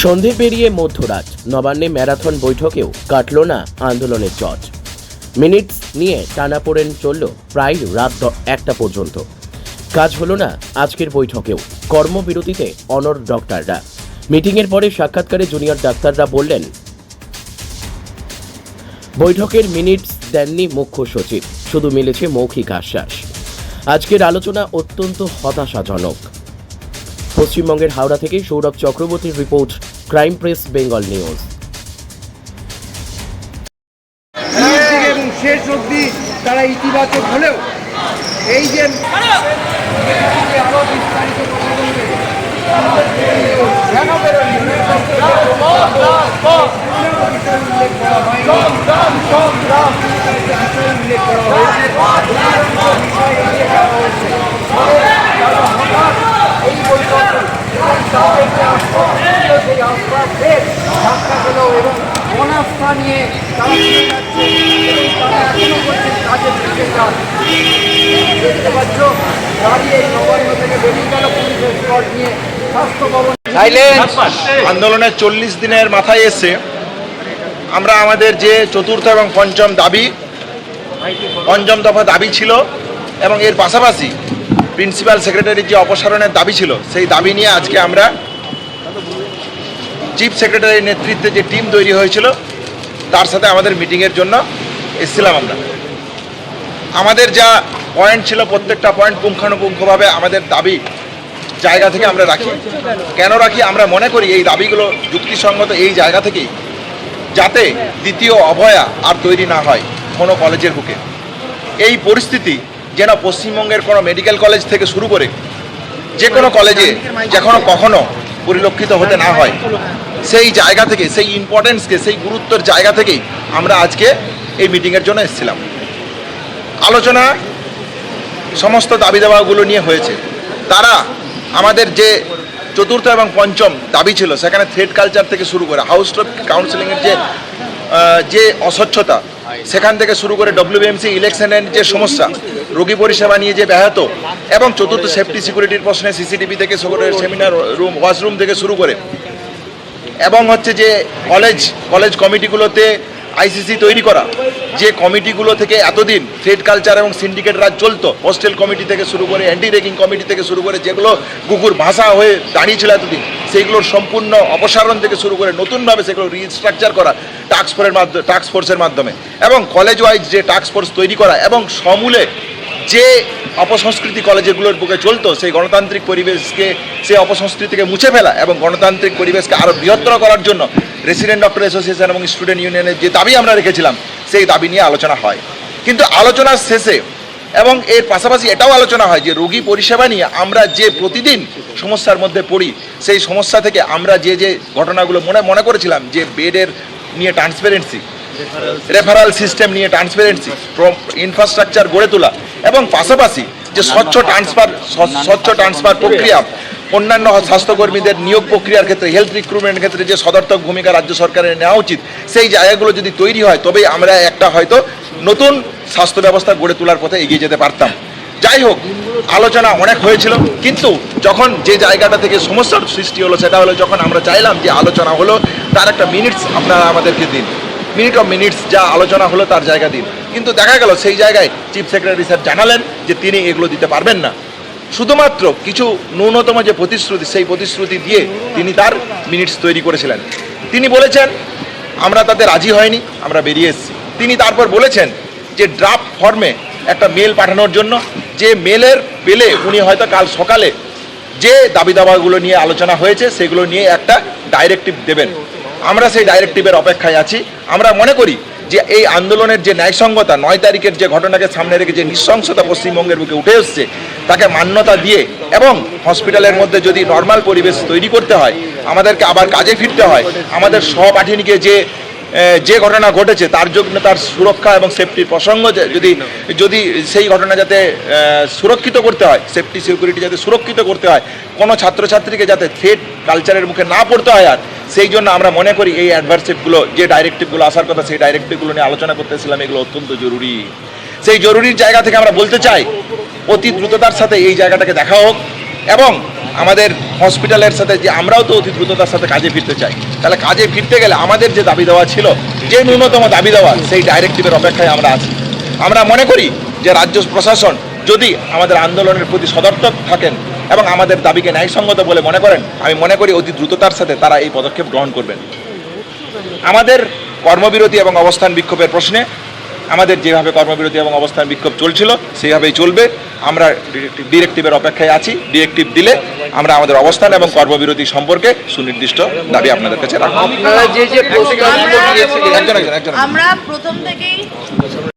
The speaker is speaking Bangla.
সন্ধে পেরিয়ে মধ্যরাত নবান্নে ম্যারাথন বৈঠকেও কাটল না আন্দোলনের জট। মিনিটস নিয়ে টানাপোড়েন চলল প্রায় রাত 1টা পর্যন্ত। কাজ হলো না আজকের বৈঠকেও। কর্মবিরতিতে অনড় ডক্টররা। মিটিংয়ের পরে সাক্ষাৎকারে জুনিয়র ডাক্তাররা বললেন, বৈঠকের মিনিটস দেননি মুখ্য সচিব, শুধু মিলেছে মৌখিক আশ্বাস। আজকের আলোচনা অত্যন্ত হতাশাজনক। পশ্চিমবঙ্গের হাওড়া থেকে সৌরভ চক্রবর্তীর report, crime press Bengal news. এবং শেষ অবধি তারা ইতিবাচক হলেও এই যে আরো বিস্তারিত এবং অনাস্থা নিয়ে তারা যাচ্ছে এবং তারা এখনো করছেন কাজের দিকে কাজ। দেখতে পাচ্ছ গাড়ি এই নবান্ন থেকে বেরিয়ে গেল পুলিশের স্কট নিয়ে স্বাস্থ্য ভবন। আন্দোলনের 40 দিনের মাথায় এসে আমরা আমাদের যে চতুর্থ এবং পঞ্চম দফা দাবি ছিল এবং এর পাশাপাশি প্রিন্সিপাল সেক্রেটারির যে অপসারণের দাবি ছিল, সেই দাবি নিয়ে আজকে আমরা চিফ সেক্রেটারির নেতৃত্বে যে টিম তৈরি হয়েছিল তার সাথে আমাদের মিটিংয়ের জন্য এসেছিলাম। আমাদের যা পয়েন্ট ছিল প্রত্যেকটা পয়েন্ট পুঙ্খানুপুঙ্খভাবে আমাদের দাবি জায়গা থেকে আমরা রাখি। কেন রাখি? আমরা মনে করি এই দাবিগুলো যুক্তিসঙ্গত এই জায়গা থেকেই, যাতে দ্বিতীয় অভয়া আর তৈরি না হয় কোনো কলেজের বুকে। এই পরিস্থিতি যেন পশ্চিমবঙ্গের কোনো মেডিকেল কলেজ থেকে শুরু করে যে কোনো কলেজে কখনো পরিলক্ষিত হতে না হয়, সেই জায়গা থেকে, সেই ইম্পর্টেন্সকে, সেই গুরুত্বের জায়গা থেকেই আমরা আজকে এই মিটিংয়ের জন্য এসেছিলাম। আলোচনা সমস্ত দাবি দাবাগুলো নিয়ে হয়েছে। তারা আমাদের যে চতুর্থ এবং পঞ্চম দাবি ছিল, সেখানে থ্রেড কালচার থেকে শুরু করে হাউস টপ কাউন্সিলিংয়ের যে অস্বচ্ছতা, সেখান থেকে শুরু করে ডব্লিউবিএমসি ইলেকশনের যে সমস্যা, রোগী পরিষেবা নিয়ে যে ব্যাহত, এবং চতুর্থ সেফটি সিকিউরিটির প্রশ্নে সিসিটিভি থেকে শুরু করে সেমিনার রুম, ওয়াশরুম থেকে শুরু করে, এবং হচ্ছে যে কলেজ কমিটিগুলোতে আইসিসি তৈরি করা, যে কমিটিগুলো থেকে এতদিন থ্রেড কালচার এবং সিন্ডিকেট রাজ চলতো, হোস্টেল কমিটি থেকে শুরু করে, অ্যান্টি রেগিং কমিটি থেকে শুরু করে, যেগুলো কুকুর ভাষা হয়ে দাঁড়িয়েছিল এতদিন, সেইগুলোর সম্পূর্ণ অপসারণ থেকে শুরু করে নতুনভাবে সেগুলো রিস্ট্রাকচার করা টাস্ক ফোর্সের মাধ্যমে, এবং কলেজ ওয়াইজ যে টাস্ক ফোর্স তৈরি করা, এবং সমূলে যে অপসংস্কৃতি কলেজগুলোর বুকে চলতো, সেই গণতান্ত্রিক পরিবেশকে, সেই অপসংস্কৃতিকে মুছে ফেলা এবং গণতান্ত্রিক পরিবেশকে আরও বৃহত্তর করার জন্য রেসিডেন্ট ডক্টর অ্যাসোসিয়েশন এবং স্টুডেন্ট ইউনিয়নের যে দাবি আমরা রেখেছিলাম, সেই দাবি নিয়ে আলোচনা হয়। কিন্তু আলোচনার শেষে এবং এর পাশাপাশি এটাও আলোচনা হয় যে রোগী পরিষেবা নিয়ে আমরা যে প্রতিদিন সমস্যার মধ্যে পড়ি, সেই সমস্যা থেকে আমরা যে ঘটনাগুলো মনে করেছিলাম, যে বেডের নিয়ে ট্রান্সপারেন্সি, রেফারাল সিস্টেম নিয়ে ট্রান্সপারেন্সি, ইনফ্রাস্ট্রাকচার গড়ে তোলা, এবং পাশাপাশি যে স্বচ্ছ ট্রান্সফার প্রক্রিয়া, অন্যান্য স্বাস্থ্যকর্মীদের নিয়োগ প্রক্রিয়ার ক্ষেত্রে, হেলথ রিক্রুটমেন্টের ক্ষেত্রে যে সদর্থক ভূমিকা রাজ্য সরকারের নেওয়া উচিত, সেই জায়গাগুলো যদি তৈরি হয়, তবেই আমরা একটা হয়তো নতুন স্বাস্থ্য ব্যবস্থা গড়ে তোলার পথে এগিয়ে যেতে পারতাম। যাই হোক, আলোচনা অনেক হয়েছিল, কিন্তু যখন যে জায়গাটা থেকে সমস্যার সৃষ্টি হলো, সেটা হলো যখন আমরা চাইলাম যে আলোচনা হলো, তার একটা মিনিটস আপনারা আমাদেরকে দিন, মিনিটস যা আলোচনা হলো তার জায়গা দিন। কিন্তু দেখা গেল সেই জায়গায় চিফ সেক্রেটারি স্যার জানালেন যে তিনি এগুলো দিতে পারবেন না। শুধুমাত্র কিছু ন্যূনতম যে প্রতিশ্রুতি, সেই প্রতিশ্রুতি দিয়ে তিনি তার মিনিটস তৈরি করেছিলেন। তিনি বলেছেন আমরা তাতে রাজি হয়নি, আমরা বেরিয়ে এসেছি। তিনি তারপর বলেছেন যে ড্রাফট ফর্মে একটা মেল পাঠানোর জন্য, যে মেলের পেলে উনি হয়তো কাল সকালে যে দাবি দাবাগুলো নিয়ে আলোচনা হয়েছে সেগুলো নিয়ে একটা ডাইরেক্টিভ দেবেন। আমরা সেই ডাইরেক্টিভের অপেক্ষায় আছি। আমরা মনে করি যে এই আন্দোলনের যে ন্যায়সঙ্গতা, 9 তারিখের যে ঘটনাকে সামনে রেখে যে নৃশংসতা পশ্চিমবঙ্গের বুকে উঠে এসছে, তাকে মান্যতা দিয়ে, এবং হসপিটালের মধ্যে যদি নর্মাল পরিবেশ তৈরি করতে হয়, আমাদেরকে আবার কাজে ফিরতে হয়, আমাদের সহপাঠিনীকে যে ঘটনা ঘটেছে তার জন্য তার সুরক্ষা এবং সেফটির প্রসঙ্গ যদি সেই ঘটনা যাতে সুরক্ষিত করতে হয়, সেফটি সিকিউরিটি যাতে সুরক্ষিত করতে হয়, কোনো ছাত্রছাত্রীকে যাতে থ্রেড কালচারের মুখে না পড়তে হয়, আর সেই জন্য আমরা মনে করি এই অ্যাডভার্সিভগুলো, যে ডাইরেক্টিভগুলো আসার কথা, সেই ডাইরেক্টিভগুলো নিয়ে আলোচনা করতেছিলাম। এগুলো অত্যন্ত জরুরি। সেই জরুরির জায়গা থেকে আমরা বলতে চাই, অতি দ্রুততার সাথে এই জায়গাটাকে দেখা হোক, এবং আমাদের হসপিটালের সাথে যে আমরাও তো অতি দ্রুততার সাথে কাজে ফিরতে চাই, তাহলে কাজে ফিরতে গেলে আমাদের যে দাবি দেওয়া ছিল, যে ন্যূনতম দাবি দেওয়া, সেই ডাইরেক্টিভের অপেক্ষায় আমরা আছি। আমরা মনে করি যে রাজ্য প্রশাসন যদি আমাদের আন্দোলনের প্রতি সদর্থক থাকেন এবং আমাদের দাবিকে ন্যায়সঙ্গত বলে মনে করেন, আমি মনে করি অতি দ্রুততার সাথে তারা এই পদক্ষেপ গ্রহণ করবেন। আমাদের কর্মবিরতি এবং অবস্থান বিক্ষোভের প্রশ্নে আমাদের যেভাবে কর্মবিরতি এবং অবস্থান বিক্ষোভ চলছিল সেইভাবেই চলবে। আমরা ডিরেক্টিভের অপেক্ষায় আছি। ডিরেক্টিভ দিলে আমরা আমাদের অবস্থান এবং কর্মবিরতি সম্পর্কে সুনির্দিষ্ট দাবি আপনাদের কাছে রাখবো। আপনারা যে প্রস্তাবগুলো দিয়েছিলেন, একজন। আমরা প্রথম থেকেই